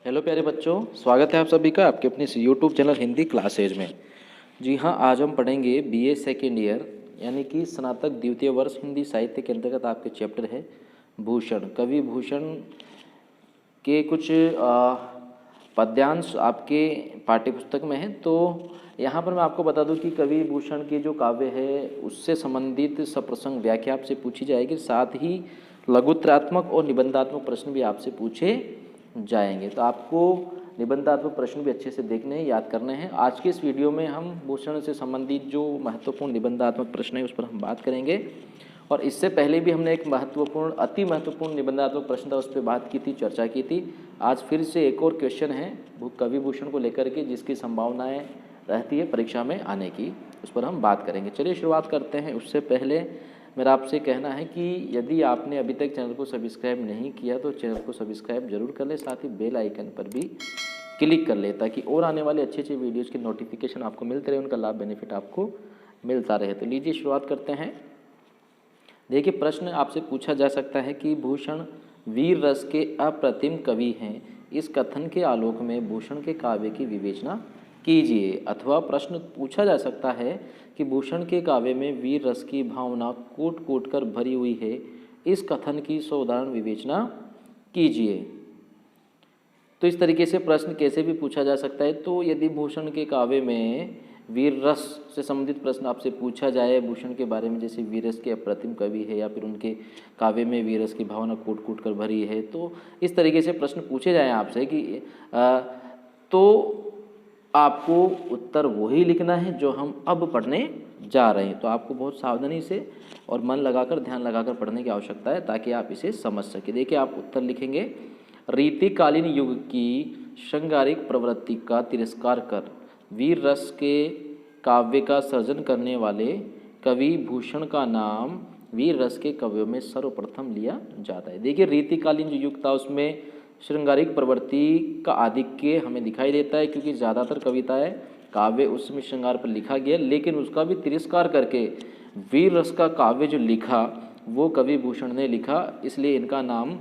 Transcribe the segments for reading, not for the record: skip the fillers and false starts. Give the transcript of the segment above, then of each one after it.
Hello प्यारे बच्चों, स्वागत है आप सभी का आपके अपने यूट्यूब चैनल हिंदी क्लासेज में। जी हाँ, आज हम पढ़ेंगे बीए सेकेंड ईयर यानी कि स्नातक द्वितीय वर्ष हिंदी साहित्य के अंतर्गत आपके चैप्टर है भूषण। कवि भूषण के कुछ पद्यांश आपके पाठ्यपुस्तक में है। तो यहाँ पर मैं आपको बता दूं कि कवि भूषण के जो काव्य है उससे संबंधित सप्रसंग व्याख्या आपसे पूछी जाएगी, साथ ही लघुत्रात्मक और निबंधात्मक प्रश्न भी आपसे पूछे जाएंगे। तो आपको निबंधात्मक प्रश्न भी अच्छे से देखने हैं, याद करने हैं। आज के इस वीडियो में हम भूषण से संबंधित जो महत्वपूर्ण निबंधात्मक प्रश्न है उस पर हम बात करेंगे। और इससे पहले भी हमने एक महत्वपूर्ण अति महत्वपूर्ण निबंधात्मक प्रश्न था, उस पर बात की थी, चर्चा की थी। आज फिर से एक और क्वेश्चन है कवि भूषण को लेकर के जिसकी संभावनाएं रहती है परीक्षा में आने की, उस पर हम बात करेंगे। चलिए शुरुआत करते हैं। उससे पहले मेरा आपसे कहना है कि यदि आपने अभी तक चैनल को सब्सक्राइब नहीं किया तो चैनल को सब्सक्राइब जरूर कर ले, साथ ही बेल आइकन पर भी क्लिक कर ले ताकि और आने वाले अच्छे अच्छे वीडियोज़ के नोटिफिकेशन आपको मिलते रहे, उनका लाभ बेनिफिट आपको मिलता रहे। तो लीजिए शुरुआत करते हैं। देखिए, प्रश्न आपसे पूछा जा सकता है कि भूषण वीर रस के अप्रतिम कवि हैं, इस कथन के आलोक में भूषण के काव्य की विवेचना कीजिए। अथवा प्रश्न पूछा जा सकता है कि भूषण के काव्य में वीर रस की भावना कूट कूट कर भरी हुई है, इस कथन की साधारण विवेचना कीजिए। तो इस तरीके से प्रश्न कैसे भी पूछा जा सकता है। तो यदि भूषण के काव्य में वीर रस से संबंधित प्रश्न आपसे पूछा जाए, भूषण के बारे में, जैसे वीर रस के अप्रतिम कवि है या फिर उनके काव्य में वीर रस की भावना कूट कूट कर भरी है, तो इस तरीके से प्रश्न पूछे जाएँ आपसे कि तो आपको उत्तर वही लिखना है जो हम अब पढ़ने जा रहे हैं। तो आपको बहुत सावधानी से और मन लगाकर, ध्यान लगाकर पढ़ने की आवश्यकता है ताकि आप इसे समझ सकें। देखिए, आप उत्तर लिखेंगे, रीतिकालीन युग की श्रृंगारिक प्रवृत्ति का तिरस्कार कर वीर रस के काव्य का सर्जन करने वाले कवि भूषण का नाम वीर रस के कवियों में सर्वप्रथम लिया जाता है। देखिए, रीतिकालीन जो युग था उसमें श्रृंगारिक प्रवृत्ति का आधिक्य हमें दिखाई देता है, क्योंकि ज़्यादातर कविताएं काव्य उस समय श्रृंगार पर लिखा गया, लेकिन उसका भी तिरस्कार करके वीर रस का काव्य जो लिखा वो कवि भूषण ने लिखा, इसलिए इनका नाम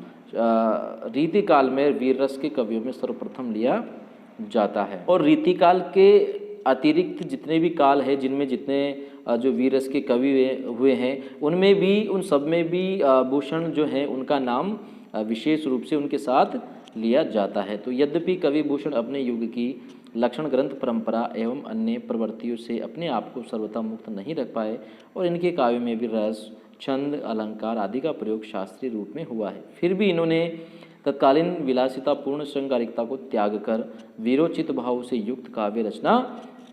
रीतिकाल में वीर रस के कवियों में सर्वप्रथम लिया जाता है। और रीतिकाल के अतिरिक्त जितने भी काल है, जिनमें जितने जो वीर रस के कवि हुए हैं, उनमें भी, उन सब में भी भूषण जो है उनका नाम विशेष रूप से उनके साथ लिया जाता है। तो यद्यपि कवि भूषण अपने युग की लक्षण ग्रंथ परंपरा एवं अन्य प्रवृत्तियों से अपने आप को सर्वथा मुक्त नहीं रख पाए और इनके काव्य में भी रस, छंद, अलंकार आदि का प्रयोग शास्त्रीय रूप में हुआ है, फिर भी इन्होंने तत्कालीन विलासितापूर्ण श्रृंगारिकता को त्याग कर वीरोचित भाव से युक्त काव्य रचना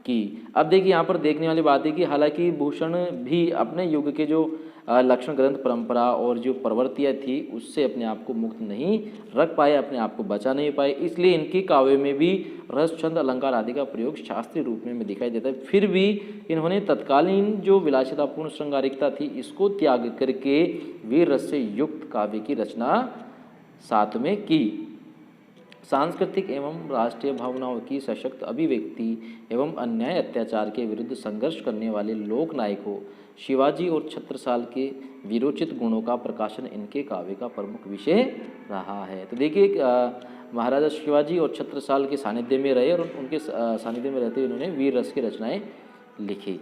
की। अब देखिए, यहाँ पर देखने वाली बात है कि हालांकि भूषण भी अपने युग के जो लक्षण ग्रंथ परंपरा और जो प्रवृत्तियाँ थी उससे अपने आप को मुक्त नहीं रख पाए, अपने आप को बचा नहीं पाए, इसलिए इनके काव्य में भी रस, छंद, अलंकार आदि का प्रयोग शास्त्रीय रूप में दिखाई देता है। फिर भी इन्होंने तत्कालीन जो विलासितापूर्ण श्रृंगारिकता थी इसको त्याग करके वीर रस से युक्त काव्य की रचना साथ में की। सांस्कृतिक एवं राष्ट्रीय भावनाओं की सशक्त अभिव्यक्ति एवं अन्याय अत्याचार के विरुद्ध संघर्ष करने वाले लोक नायकों शिवाजी और छत्रसाल के वीरोचित गुणों का प्रकाशन इनके काव्य का प्रमुख विषय रहा है। तो देखिए, महाराजा शिवाजी और छत्रसाल के सानिध्य में रहे और उनके सानिध्य में रहते हुए इन्होंने वीर रस की रचनाएं लिखी।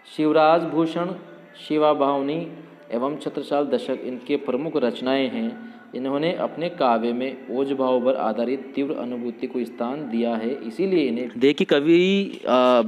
शिवराज भूषण, शिवा भावनी एवं छत्रसाल दशक इनके प्रमुख रचनाएं हैं। इन्होंने अपने काव्य में ओज भाव पर आधारित तीव्र अनुभूति को स्थान दिया है, इसीलिए इन्हें देखिए कवि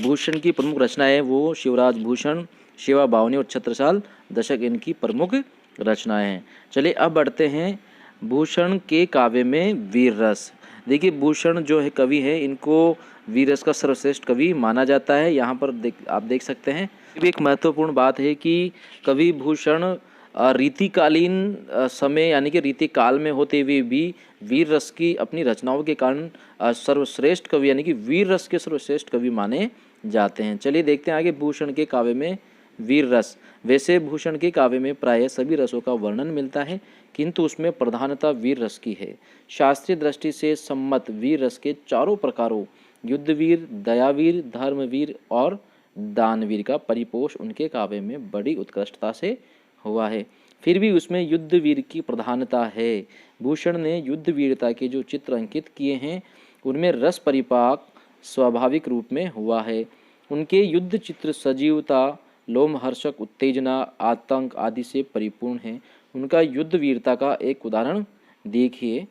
भूषण की प्रमुख रचनाएं वो शिवराज भूषण, शिवा भावनी और छत्रसाल दशक इनकी प्रमुख रचनाएं हैं। चलिए अब बढ़ते हैं भूषण के काव्य में वीर रस। देखिए, भूषण जो है कवि है, इनको वीर रस का सर्वश्रेष्ठ कवि माना जाता है। यहाँ पर आप देख सकते हैं। एक महत्वपूर्ण बात है कि कवि भूषण रीतिकालीन समय यानी कि रीतिकाल में होते हुए भी वीर रस की अपनी रचनाओं के कारण सर्वश्रेष्ठ कवि यानी कि वीर रस के सर्वश्रेष्ठ कवि माने जाते हैं। चलिए देखते हैं आगे भूषण के काव्य में वीर रस। वैसे भूषण के काव्य में प्रायः सभी रसों का वर्णन मिलता है, किंतु उसमें प्रधानता वीर रस की है। शास्त्रीय दृष्टि से सम्मत वीर रस के चारों प्रकारों युद्धवीर, दयावीर, धर्मवीर और दानवीर का परिपोष उनके काव्य में बड़ी उत्कृष्टता से हुआ है। फिर भी उसमें युद्ध वीर की प्रधानता है। भूषण ने युद्ध वीरता के जो चित्र अंकित किए हैं उनमें रस परिपाक स्वाभाविक रूप में हुआ है। उनके युद्ध चित्र सजीवता, लोमहर्षक उत्तेजना, आतंक आदि से परिपूर्ण हैं। उनका युद्ध वीरता का एक उदाहरण देखिए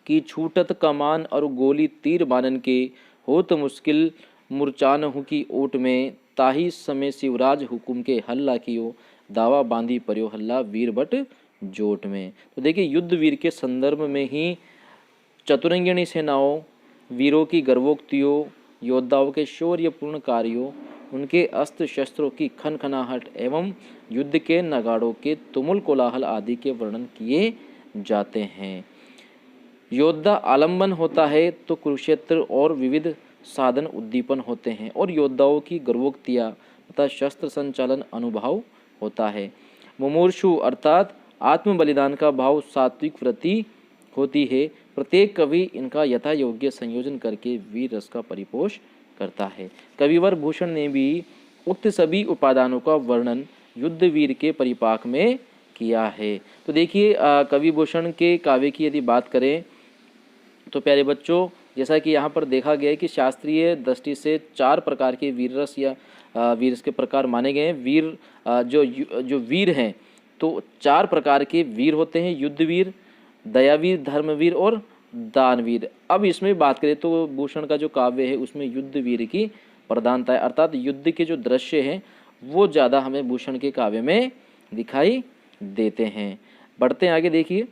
कि छूटत कमान और गोली तीर बानन के, होत मुश्किल मूर्छानहु की ओट में, ताही समय शिवराज हुकुम के हल्ला कियो, दावा बांधी पर्यो हल्ला वीर बट जोट में। तो देखिए युद्ध वीर के संदर्भ में ही चतुरंगिणी सेनाओं, वीरों की गर्वोक्तियों, योद्धाओं के शौर्यपूर्ण कार्यों, उनके अस्त्र शस्त्रों की खनखनाहट एवं युद्ध के नगाड़ों के तुमुल कोलाहल आदि के वर्णन किए जाते हैं। योद्धा आलंबन होता है तो कुरुक्षेत्र और विविध साधन उद्दीपन होते हैं और योद्धाओं की गर्वोक्तियाँ तथा शस्त्र संचालन अनुभव होता है। मुमूर्षु अर्थात आत्म बलिदान का भाव सात्विक वृत्ति होती है। प्रत्येक कवि इनका यथा योग्य संयोजन करके वीर रस का परिपोष करता है। कविवर भूषण ने भी उक्त सभी उपादानों का वर्णन युद्ध वीर के परिपाक में किया है। तो देखिए कवि भूषण के काव्य की यदि बात करें तो प्यारे बच्चों, जैसा कि यहाँ पर देखा गया है कि शास्त्रीय दृष्टि से 4 प्रकार के वीर रस या वीर रस के प्रकार माने गए हैं। वीर जो वीर हैं तो 4 प्रकार के वीर होते हैं, युद्धवीर, दयावीर, धर्मवीर और दानवीर। अब इसमें बात करें तो भूषण का जो काव्य है उसमें युद्धवीर की प्रधानता है, अर्थात युद्ध के जो दृश्य हैं वो ज़्यादा हमें भूषण के काव्य में दिखाई देते हैं। बढ़ते हैं आगे। देखिए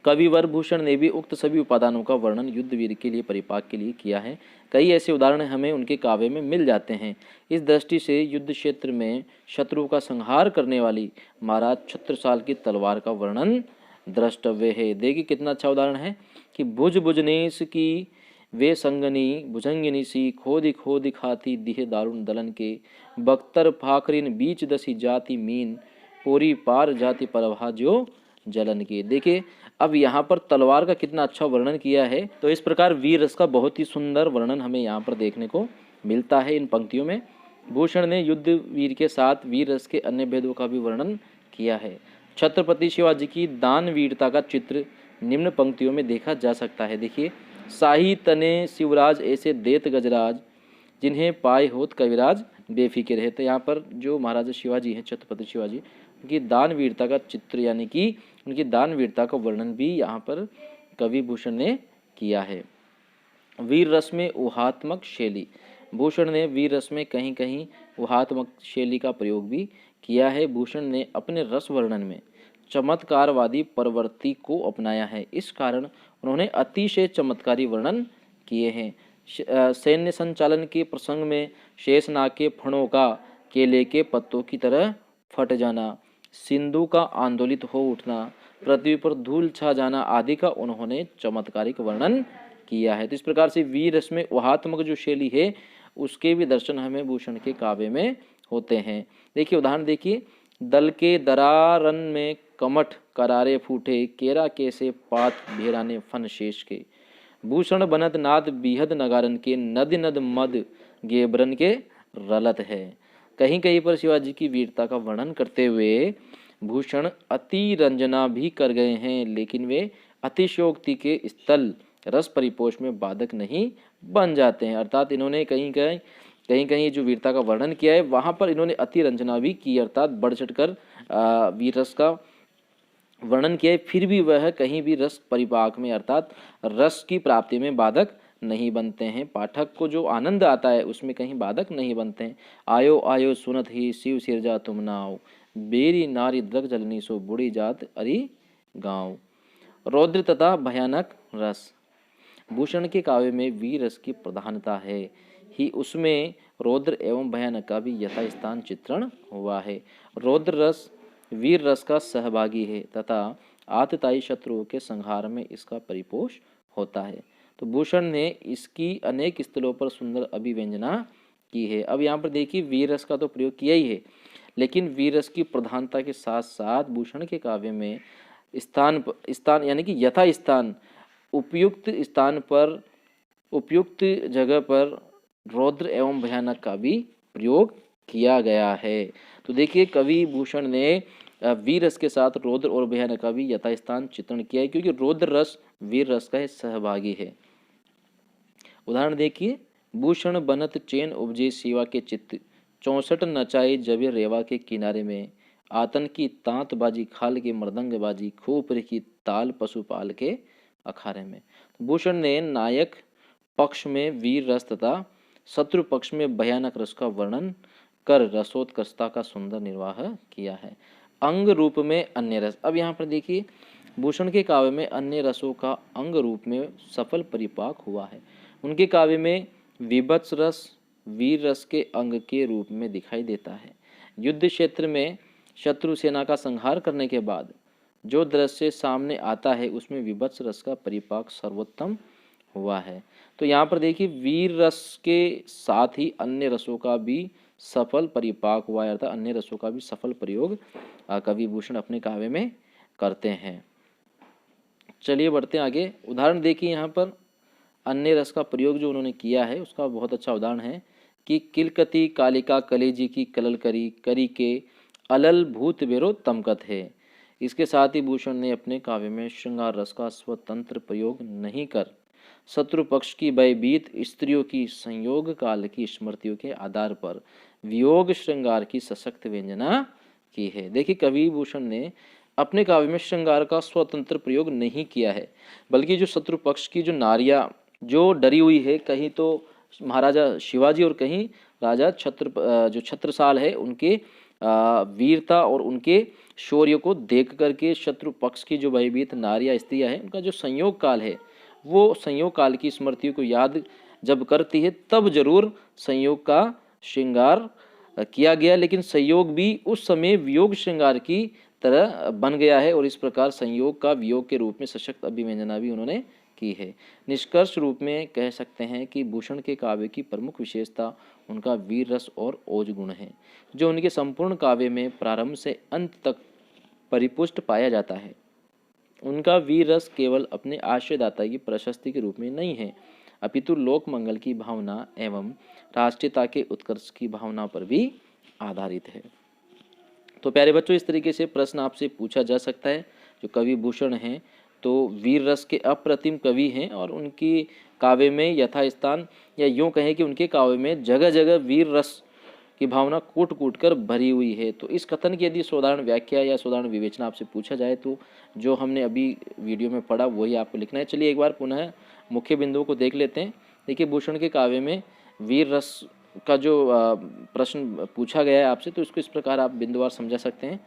कविवर भूषण ने भी उक्त सभी उपादानों का वर्णन युद्धवीर के लिए परिपाक के लिए किया है। कई ऐसे उदाहरण हमें उनके काव्य में मिल जाते हैं। इस दृष्टि से युद्ध क्षेत्र में शत्रु का संहार करने वाली महाराज छत्रसाल की तलवार का वर्णन द्रष्टव्य है। देखिए कितना अच्छा उदाहरण है कि भुज भुजनेश की वे संगनी, भुजंगिनी सी, खोदी खोदी खाती दिहे दारुण दलन के, बख्तर फाखरिन बीच दसी जाति मीन, पोरी पार जाति परभा जो जलन की। देखिए अब यहाँ पर तलवार का कितना अच्छा वर्णन किया है। तो इस प्रकार वीर रस का बहुत ही सुंदर वर्णन हमें यहाँ पर देखने को मिलता है इन पंक्तियों में। भूषण ने युद्ध वीर के साथ वीर रस के अन्य भेदों का भी वर्णन किया है। छत्रपति शिवाजी की दान वीरता का चित्र निम्न पंक्तियों में देखा जा सकता है। देखिए शाही तने शिवराज ऐसे देत गजराज, जिन्हें पाए होत कविराज बेफिक्र है। तो यहाँ पर जो महाराजा शिवाजी हैं, छत्रपति शिवाजी, उनकी दान वीरता का चित्र यानी कि उनकी दान वीरता का वर्णन भी यहाँ पर कवि भूषण ने किया है। वीर रस में ऊहात्मक शैली, भूषण ने वीर रस में कहीं कहीं ऊहात्मक शैली का प्रयोग भी किया है। भूषण ने अपने रस वर्णन में चमत्कारवादी प्रवृत्ति को अपनाया है। इस कारण उन्होंने अतिशय चमत्कारी वर्णन किए हैं। सैन्य संचालन के प्रसंग में शेषनाग के फणों का केले के पत्तों की तरह फट जाना, सिंधु का आंदोलित हो उठना, पृथ्वी पर धूल छा जाना आदि का उन्होंने चमत्कारिक वर्णन किया है। तो इस प्रकार से वीर रस में ऊहात्मक जो शैली है उसके भी दर्शन हमें भूषण के काव्य में होते हैं। देखिए उदाहरण देखिए, दल के दरारन में कमठ करारे फूटे, केरा कैसे पात भेराने फन शेष के, भूषण बनत नाद बिहद नगारन के, नद नद मद गेबरन के रलत है। कहीं कहीं पर शिवाजी की वीरता का वर्णन करते हुए भूषण अति रंजना भी कर गए हैं, लेकिन वे अतिशयोक्ति के स्थल रस परिपोष में बाधक नहीं बन जाते हैं। अर्थात इन्होंने कहीं कहीं जो वीरता का वर्णन किया है वहाँ पर इन्होंने अति रंजना भी की, अर्थात बढ़ चढ़कर वीर रस का वर्णन किया है, फिर भी वह कहीं भी रस परिपाक में अर्थात रस की प्राप्ति में बाधक नहीं बनते हैं। पाठक को जो आनंद आता है उसमें कहीं बाधक नहीं बनते हैं। आयो आयो सुनत ही शिव सिरजा तुम नाव, बेरी नारी द्रग जलनी सो बुढ़ी जात अरि गाँव। रौद्र तथा भयानक रस, भूषण के काव्य में वीर रस की प्रधानता है ही उसमें रौद्र एवं भयानक का भी यथास्थान चित्रण हुआ है। रौद्र रस वीर रस का सहभागी है तथा आतताई शत्रुओं के संहार में इसका परिपोष होता है। तो भूषण ने इसकी अनेक स्थलों पर सुंदर अभिव्यंजना की है। अब यहाँ पर देखिए वीर रस का तो प्रयोग किया ही है, लेकिन वीर रस की प्रधानता के साथ साथ भूषण के काव्य में स्थान यानी कि यथा स्थान उपयुक्त स्थान पर उपयुक्त जगह पर रौद्र एवं भयानक का भी प्रयोग किया गया है। तो देखिए कवि भूषण ने वीर रस के साथ रौद्र और भयानक का भी यथास्थान चित्रण किया है, क्योंकि रौद्र रस वीर रस का सहभागी है। उदाहरण देखिए, भूषण बनत चैन उपजे शिवा के चित्त, 64 नचाए जबे रेवा के किनारे में, आतन की तांत बाजी खाल के मृदंग बाजी, खोपरे की ताल पशुपाल के अखाड़े में। भूषण ने नायक पक्ष में वीर रस तथा शत्रु पक्ष में भयानक रस का वर्णन कर रसोत्कर्षता का सुंदर निर्वाह किया है। अंग रूप में अन्य रस। अब यहाँ पर देखिए, भूषण के काव्य में अन्य रसों का अंग रूप में सफल परिपाक हुआ है। उनके काव्य में विभत्स रस वीर रस के अंग के रूप में दिखाई देता है। युद्ध क्षेत्र में शत्रु सेना का संहार करने के बाद जो दृश्य सामने आता है उसमें विभत्स रस का परिपाक सर्वोत्तम हुआ है। तो यहाँ पर देखिए, वीर रस के साथ ही अन्य रसों का भी सफल परिपाक हुआ है, अर्थात अन्य रसों का भी सफल प्रयोग कवि भूषण अपने काव्य में करते हैं। चलिए बढ़ते हैं आगे। उदाहरण देखिए, यहाँ पर अन्य रस का प्रयोग जो उन्होंने किया है उसका बहुत अच्छा उदाहरण है कि किलकती कालिका कलेजी की कलल करी, करी के अलल भूत बेरो तमकत है। इसके साथ ही भूषण ने अपने काव्य में श्रृंगार रस का स्वतंत्र प्रयोग नहीं कर शत्रु पक्ष की भयभीत स्त्रियों की संयोग काल की स्मृतियों के आधार पर वियोग श्रृंगार की सशक्त व्यंजना की है। देखिए, कवि भूषण ने अपने काव्य में श्रृंगार का स्वतंत्र प्रयोग नहीं किया है, बल्कि जो शत्रु पक्ष की जो नारियां जो डरी हुई है, कहीं तो महाराजा शिवाजी और कहीं राजा जो छत्रसाल है, उनके वीरता और उनके शौर्य को देख करके शत्रु पक्ष की जो भयभीत नारियां स्त्रियां हैं, उनका जो संयोग काल है, वो संयोग काल की स्मृतियों को याद जब करती है तब जरूर संयोग का श्रृंगार किया गया, लेकिन संयोग भी उस समय वियोग श्रृंगार की तरह बन गया है और इस प्रकार संयोग का वियोग के रूप में सशक्त अभिव्यंजना भी उन्होंने की है। निष्कर्ष रूप में कह सकते हैं कि भूषण के काव्य की प्रमुख विशेषता उनका वीर रस और ओज गुण है, जो उनके संपूर्ण काव्य में प्रारंभ से अंत तक परिपुष्ट पाया जाता है। उनका वीर रस केवल अपने आश्रयदाता की प्रशस्ति के रूप में नहीं है, अपितु लोक मंगल की भावना एवं राष्ट्रीयता के उत्कर्ष की भावना पर भी आधारित है। तो प्यारे बच्चों, इस तरीके से प्रश्न आपसे पूछा जा सकता है। जो कवि भूषण हैं तो वीर रस के अप्रतिम कवि हैं और उनकी काव्य में यथास्थान, या यूँ कहें कि उनके काव्य में जगह जगह वीर रस की भावना कूट कूट कर भरी हुई है। तो इस कथन की यदि साधारण व्याख्या या साधारण विवेचना आपसे पूछा जाए तो जो हमने अभी वीडियो में पढ़ा वही आपको लिखना है। चलिए एक बार पुनः मुख्य बिंदुओं को देख लेते हैं। देखिए, भूषण के काव्य में वीर रस का जो प्रश्न पूछा गया है आपसे, तो इसको इस प्रकार आप बिंदुवार समझा सकते हैं।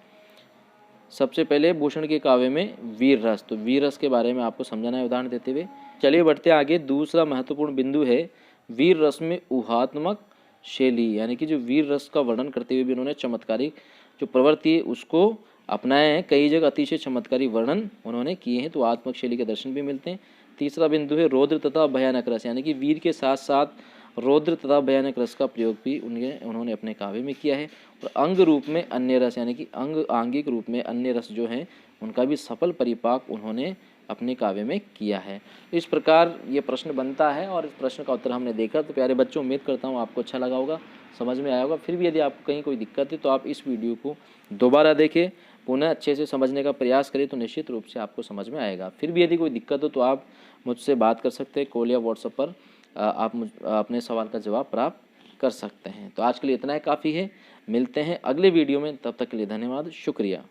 सबसे पहले भूषण के काव्य में वीर रस, तो वीर रस के बारे में आपको समझाना है उदाहरण देते हुए। चलिए बढ़ते आगे। दूसरा महत्वपूर्ण बिंदु है वीर रस में ऊहात्मक शैली, यानी कि जो वीर रस का वर्णन करते हुए भी उन्होंने चमत्कारिक जो प्रवृत्ति है उसको अपनाया है। कई जगह अतिशय चमत्कारी वर्णन उन्होंने किए हैं, तो आत्मक शैली के दर्शन भी मिलते हैं। तीसरा बिंदु है रौद्र तथा भयानक रस, यानी कि वीर के साथ साथ रौद्र तथा भयानक रस का प्रयोग भी उन्होंने अपने काव्य में किया है। और अंग रूप में अन्य रस, यानी कि आंगिक रूप में अन्य रस जो हैं उनका भी सफल परिपाक उन्होंने अपने काव्य में किया है। इस प्रकार ये प्रश्न बनता है और इस प्रश्न का उत्तर हमने देखा। तो प्यारे बच्चों, उम्मीद करता हूँ आपको अच्छा लगा होगा, समझ में आया होगा। फिर भी यदि आपको कहीं कोई दिक्कत है तो आप इस वीडियो को दोबारा देखें, पुनः अच्छे से समझने का प्रयास करें, तो निश्चित रूप से आपको समझ में आएगा। फिर भी यदि कोई दिक्कत हो तो आप मुझसे बात कर सकते हैं, कॉल या व्हाट्सएप पर आप अपने सवाल का जवाब प्राप्त कर सकते हैं। तो आज के लिए इतना ही काफ़ी है। मिलते हैं अगले वीडियो में, तब तक के लिए धन्यवाद, शुक्रिया।